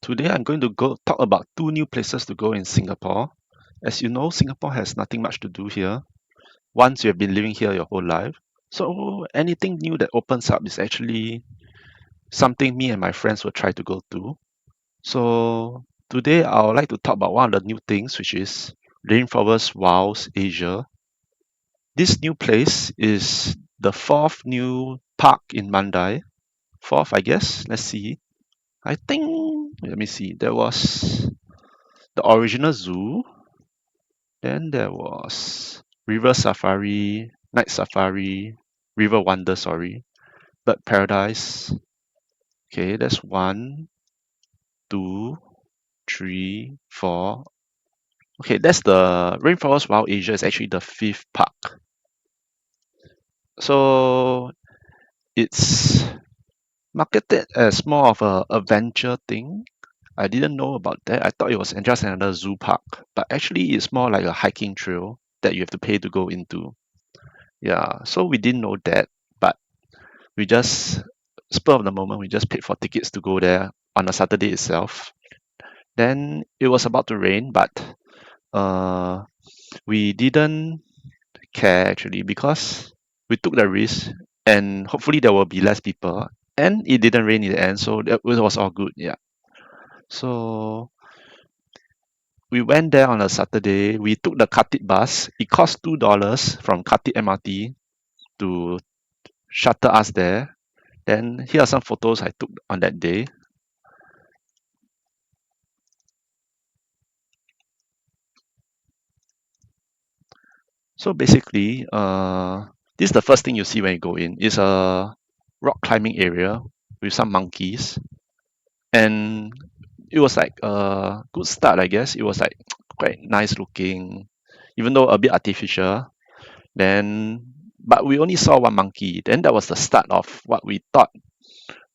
Today I'm going to go talk about two new places to go in Singapore. As you know, Singapore has nothing much to do here once you have been living here your whole life. So anything new that opens up is actually something me and my friends will try to go to. So today I would like to talk about one of the new things, which is Rainforest Wilds Asia. This new place is the fourth new park in Mandai. Fourth, I guess. Let's see. I think, let me see, there was the original zoo. Then there was River Safari, Night Safari, River Wonder, sorry, Bird Paradise. Okay, that's one, two, three, four. Okay, that's the Rainforest Wild Asia is actually the fifth park. So it's marketed as more of a adventure thing. I didn't know about that. I thought it was just another zoo park, but actually it's more like a hiking trail that you have to pay to go into. Yeah, so we didn't know that, but we just spur of the moment we just paid for tickets to go there on a Saturday itself. Then it was about to rain, but uh, we didn't care actually because we took the risk and hopefully there will be less people. And it didn't rain in the end, so it was all good. Yeah. So we went there on a Saturday. We took the Khatib bus. It cost $2 from Khatib MRT to shuttle us there. Then here are some photos I took on that day. So basically, this is the first thing you see when you go in. It's a rock climbing area with some monkeys, and it was like a good start, I guess. It was like quite nice looking, even though a bit artificial. Then, but we only saw one monkey. Then that was the start of what we thought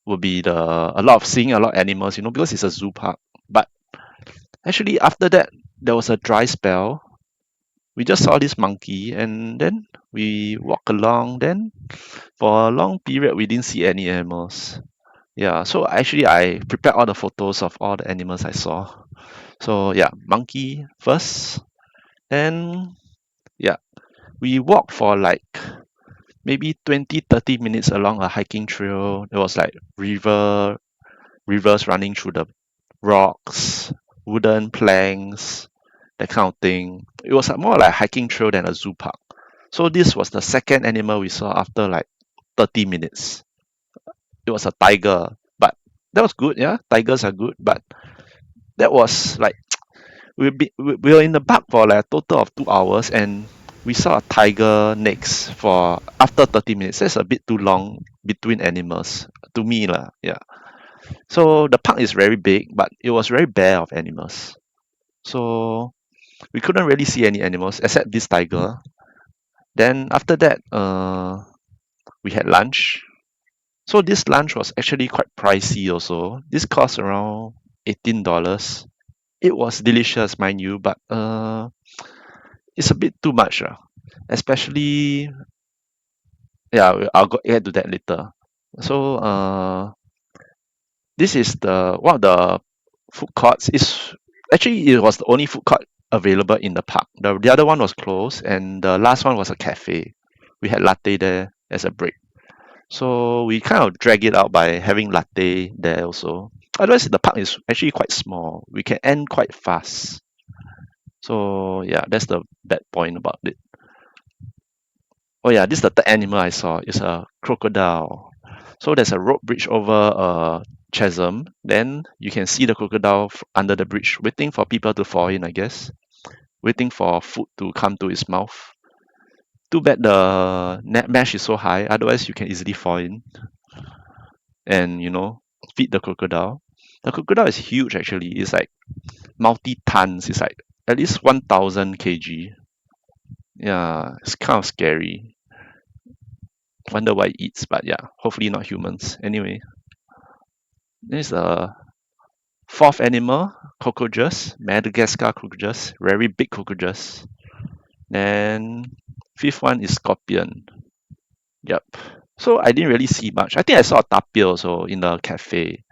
would be a lot of seeing a lot of animals, because it's a zoo park. But actually, after that, there was a dry spell. We just saw this monkey, and then we walk along. Then for a long period, we didn't see any animals. Yeah, so actually, I prepared all the photos of all the animals I saw. So yeah, monkey first. Then yeah, we walked for like maybe 20-30 minutes along a hiking trail. There was like rivers running through the rocks, wooden planks, that kind of thing. It was more like a hiking trail than a zoo park. So this was the second animal we saw after like 30 minutes. It was a tiger, but that was good. Yeah, tigers are good, but that was like we were in the park for like a total of 2 hours, and we saw a tiger next for after 30 minutes. That's a bit too long between animals to me lah. Yeah. So the park is very big, but it was very bare of animals. So we couldn't really see any animals except this tiger. Then after that, we had lunch. So this lunch was actually quite pricey also. This cost around $18. It was delicious, mind you, but it's a bit too much, especially yeah. Get to that later. So this is the one of the food courts. Is actually it was the only food court available in the park. The other one was closed, and the last one was a cafe. We had latte there as a break. So we kind of drag it out by having latte there also. Otherwise, the park is actually quite small. We can end quite fast. So yeah, that's the bad point about it. Oh yeah, this is the third animal I saw. It's a crocodile. So there's a rope bridge over a chasm. Then you can see the crocodile under the bridge, waiting for people to fall in, I guess. Waiting for food to come to its mouth. Too bad the net mesh is so high, otherwise you can easily fall in and feed the crocodile. The crocodile is huge actually. It's like multi tons. It's like at least 1,000 kg. Yeah, it's kind of scary. Wonder why it eats, but yeah, hopefully not humans. Anyway, this is the fourth animal, cockroaches, Madagascar cockroaches, very big cockroaches. Then fifth one is scorpion. Yep. So I didn't really see much. I think I saw a tapir also in the cafe.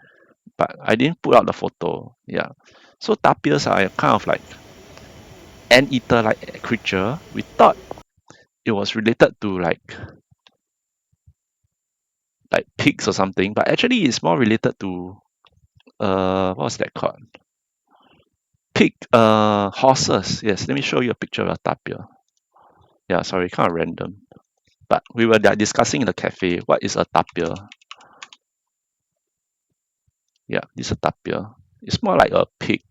but I didn't put out the photo. Yeah. So tapirs are kind of like anteater like creature. We thought it was related to like pigs or something, but actually it's more related to what's that called? Pig horses. Yes, let me show you a picture of a tapir. Yeah, sorry, kind of random. But we were discussing in the cafe what is a tapir. Yeah, this is a tapir. It's more like a pig,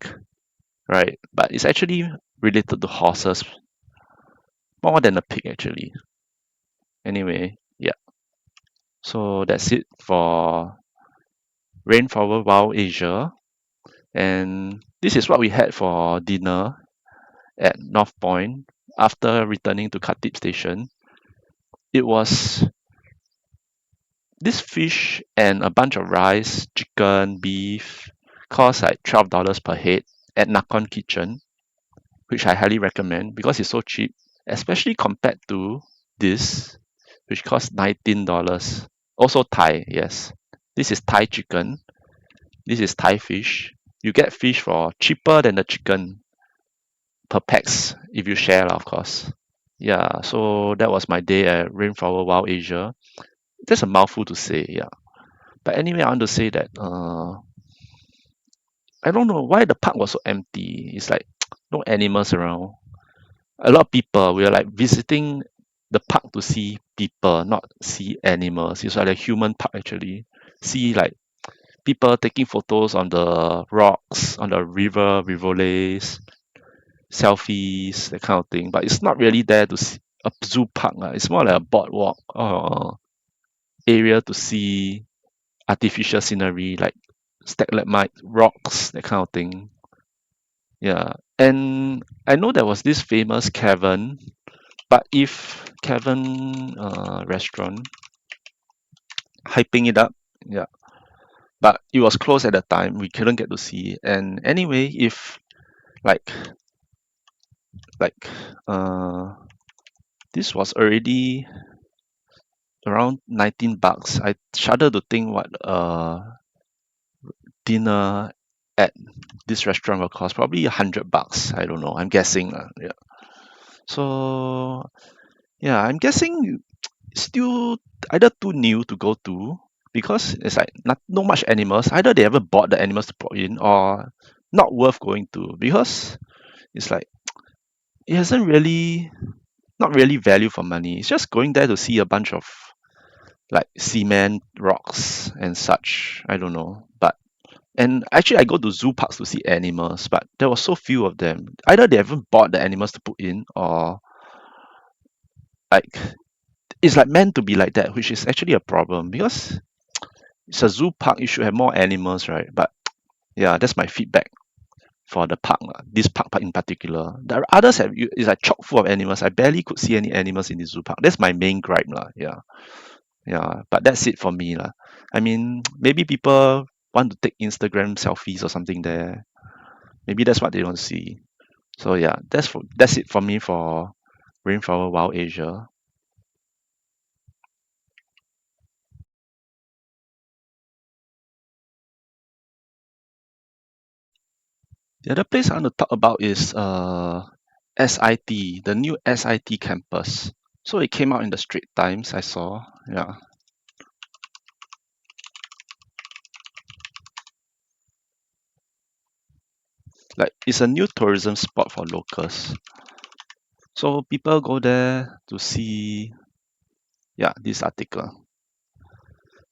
right? But it's actually related to horses more than a pig actually. Anyway, yeah. So that's it for Rainforest Wild Asia. And this is what we had for dinner at North Point after returning to Khatib station. It was this fish and a bunch of rice, chicken, beef, cost like $12 per head at Nakhon Kitchen, which I highly recommend because it's so cheap, especially compared to this, which costs $19. Also Thai, yes. This is Thai chicken. This is Thai fish. You get fish for cheaper than the chicken per pax if you share, of course. Yeah, so that was my day at Rainforest Wild Asia. That's a mouthful to say, yeah. But anyway, I want to say that I don't know why the park was so empty. It's like no animals around. A lot of people. We are like visiting the park to see people, not see animals. It's like a human park actually. See like people taking photos on the rocks, on the river, rivulets, selfies, that kind of thing. But it's not really there to see a zoo park. It's more like a boardwalk or area to see artificial scenery like stalagmite rocks, that kind of thing. Yeah. And I know there was this famous cavern, but if cavern restaurant hyping it up, yeah. But it was closed at the time. We couldn't get to see. And anyway, if like like uh this was already around $19. I shudder to think what dinner at this restaurant will cost. Probably $100. I don't know. I'm guessing. Yeah. So yeah, I'm guessing still either too new to go to because it's like not much animals. Either they haven't bought the animals to put in or not worth going to because it's like it hasn't really not really value for money. It's just going there to see a bunch of like cement rocks and such. I don't know. But and actually I go to zoo parks to see animals, but there were so few of them. Either they haven't bought the animals to put in or like it's like meant to be like that, which is actually a problem because it's a zoo park, you should have more animals, right? But yeah, that's my feedback for the park, lah. This park in particular. The others have it's like chock full of animals. I barely could see any animals in the zoo park. That's my main gripe, lah. Yeah, yeah. But that's it for me, lah. I mean, maybe people want to take Instagram selfies or something there. Maybe that's what they want to see. So yeah, that's it for me for Rainforest Wild Asia. The other place I want to talk about is SIT, the new SIT campus. So it came out in the Straits Times, I saw. Yeah. Like it's a new tourism spot for locals. So people go there to see, yeah, this article.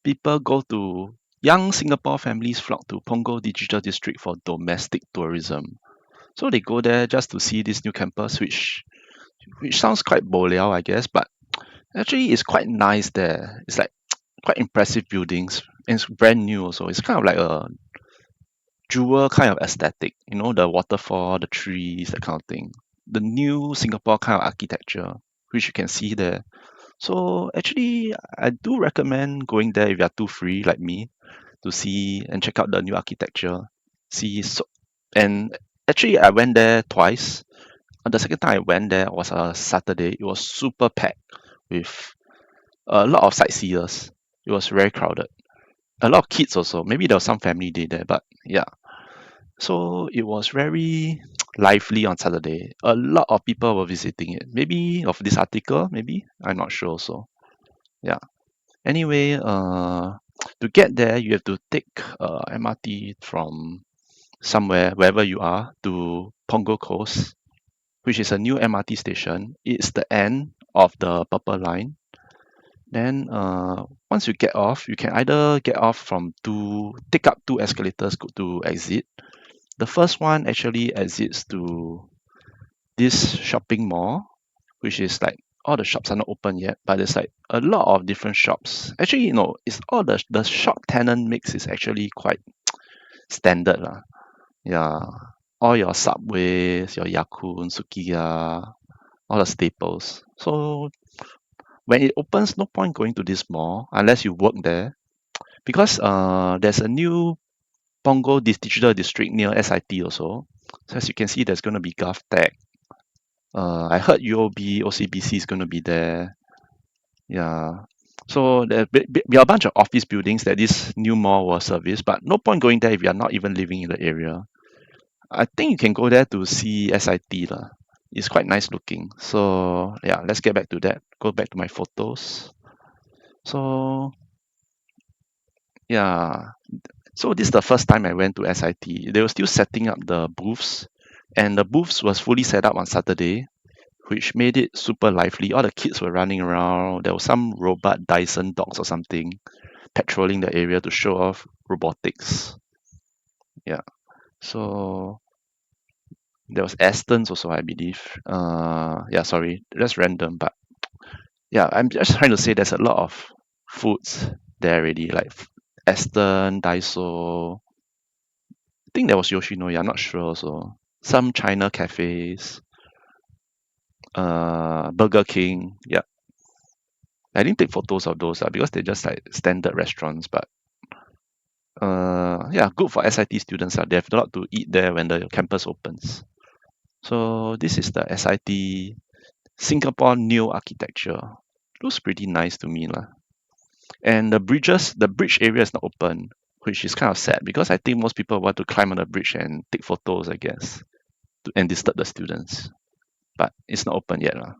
People go to young Singapore families flock to Punggol Digital District for domestic tourism. So they go there just to see this new campus, which sounds quite boliao, I guess, but actually it's quite nice there. It's like quite impressive buildings and it's brand new also. It's kind of like a jewel kind of aesthetic, the waterfall, the trees, that kind of thing. The new Singapore kind of architecture, which you can see there. So actually, I do recommend going there if you are too free like me to see and check out the new architecture. See, so, and actually, I went there twice. The second time I went there was a Saturday. It was super packed with a lot of sightseers. It was very crowded. a lot of kids also. Maybe there was some family day there, but yeah. So it was very lively on Saturday. A lot of people were visiting it. Maybe of this article, maybe I'm not sure. So yeah. Anyway, to get there, you have to take MRT from somewhere, wherever you are, to Punggol Coast, which is a new MRT station. It's the end of the Purple Line. Then once you get off, you can either get off from take up two escalators to exit. The first one actually exits to this shopping mall, which is like all the shops are not open yet, but there's like a lot of different shops. Actually, it's all the shop tenant mix is actually quite standard lah. Yeah, all your Subways, your Yakun, Sukiya, all the staples. So when it opens, no point going to this mall unless you work there because there's a new Punggol digital district near SIT also. So as you can see, there's going to be GovTech. I heard UOB, OCBC is going to be there. Yeah. So there be a bunch of office buildings that this new mall will service, but no point going there if you're not even living in the area. I think you can go there to see SIT lah. It's quite nice looking. So yeah, let's get back to that. Go back to my photos. So yeah, so this is the first time I went to SIT. They were still setting up the booths, and the booths was fully set up on Saturday, which made it super lively. All the kids were running around. There was some robot Dyson dogs or something patrolling the area to show off robotics. Yeah. So there was Aston's also, I believe. Yeah, sorry, that's random, but yeah, I'm just trying to say there's a lot of foods there already, like Aston, Daiso. I think there was Yoshinoya, not sure also. Some China cafes, Burger King. Yeah, I didn't take photos of those because they're just like standard restaurants. But yeah, good for SIT students. They have a lot to eat there when the campus opens. So this is the SIT Singapore new architecture. Looks pretty nice to me lah. And the bridge area is not open, which is kind of sad because I think most people want to climb on the bridge and take photos, I guess, and disturb the students. But it's not open yet lah.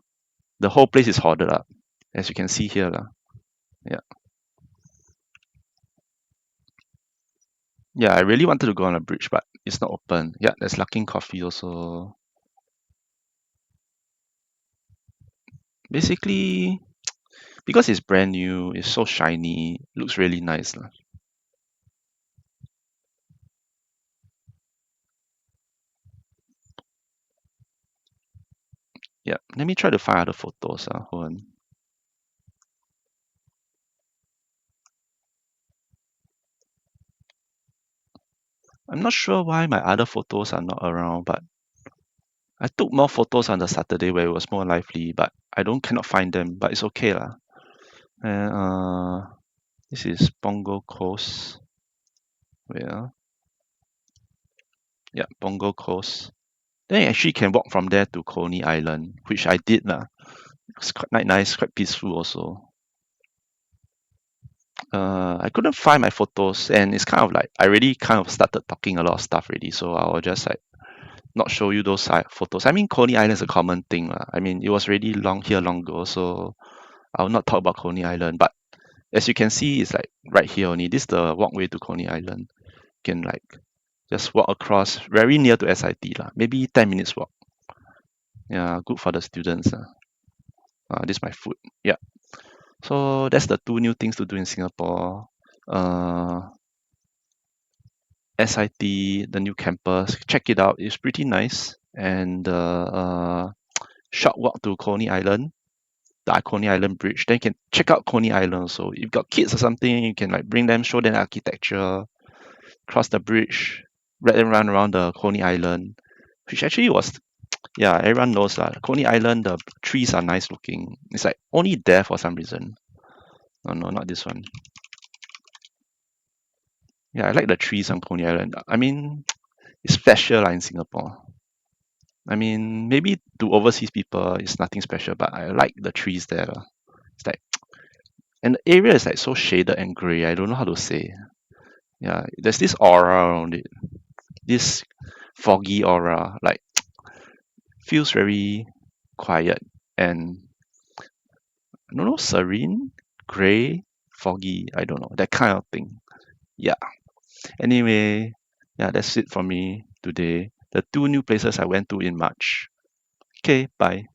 The whole place is hoarded up, as you can see here lah. Yeah, yeah. I really wanted to go on a bridge, but it's not open. Yeah, there's Luckin Coffee also. Basically, because it's brand new, it's so shiny, looks really nice lah. Yeah, let me try to find other photos. Hold on. I'm not sure why my other photos are not around, but I took more photos on the Saturday where it was more lively, but I don't cannot find them, but it's okay lah. And this is Punggol Coast. Wait, yeah, Punggol Coast. Then you actually can walk from there to Coney Island, which I did lah. It's quite nice, quite peaceful also. I couldn't find my photos, and it's kind of like I already kind of started talking a lot of stuff already, so I will just like not show you those photos. I mean, Coney Island is a common thing lah. I mean, it was already long ago, so I will not talk about Coney Island. But as you can see, it's like right here only. This is the walkway to Coney Island. You can like just walk across very near to SIT lah. Maybe 10 minutes walk. Yeah, good for the students. This is my food. Yeah. So that's the two new things to do in Singapore. SIT, the new campus. Check it out. It's pretty nice. And short walk to Coney Island, the Coney Island Bridge. Then you can check out Coney Island. So if you've got kids or something, you can like bring them, show them architecture, cross the bridge, let them run around the Coney Island, which actually was, yeah, everyone knows that Coney Island, the trees are nice looking. It's like only there for some reason. No, not this one. Yeah, I like the trees on Coney Island. I mean, it's special in Singapore. I mean, maybe to overseas people, it's nothing special, but I like the trees there. It's like And the area is like so shaded and gray. I don't know how to say. Yeah, there's this aura around it. This foggy aura, like feels very quiet and I don't know, serene, gray, foggy. I don't know that kind of thing. Yeah. Anyway, yeah, that's it for me today. The two new places I went to in March. Okay, bye.